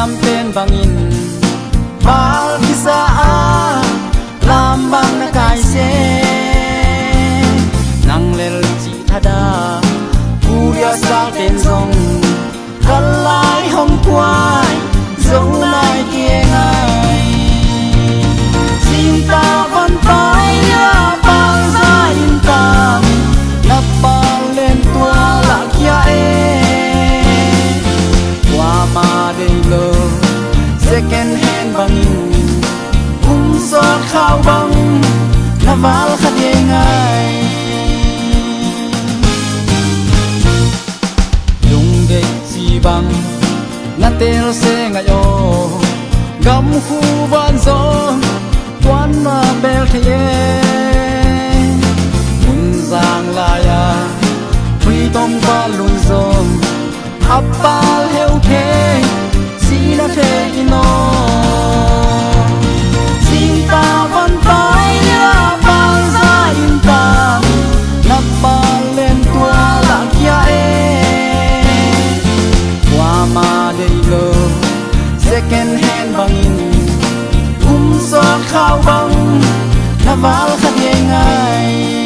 Siam pen bangin Bal kisa lambang na kaise Nang lel chi thada Kuya sa ten song Kalai hong kwai Dấu lai kia ngay Cinta vẫn phải nhớ bao giá yên tâm Nắp bao lên tua lạ kia Qua mà đầy lờ Second hand bangin Giọt khao băng na val khát ye ngay Lung dek si băng na tel se ngay o Gam khu van zo Quan na bel the ye Mun giang la ya Pui tom pa lun zom Appal heu the Si na the ino Cinta vẫn phải nhớ bao giá yên tâm Nắp bao lên tua lạ kia Qua mà đầy lờ Second hand bangin Giọt khao băng Na val khát ye ngay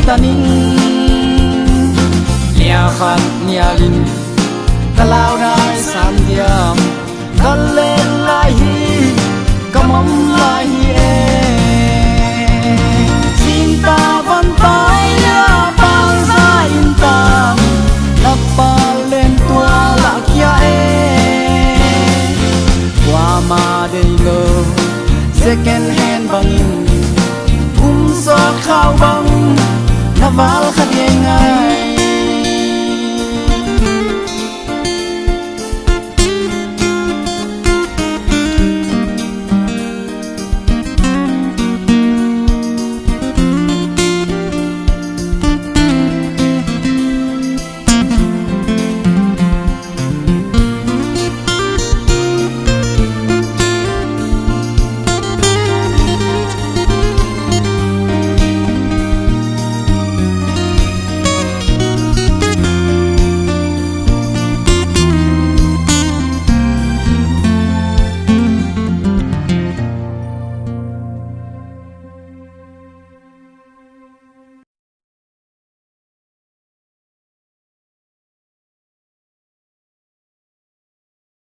Tanin Nia khat nia lin Kalau dai sam diam Kalen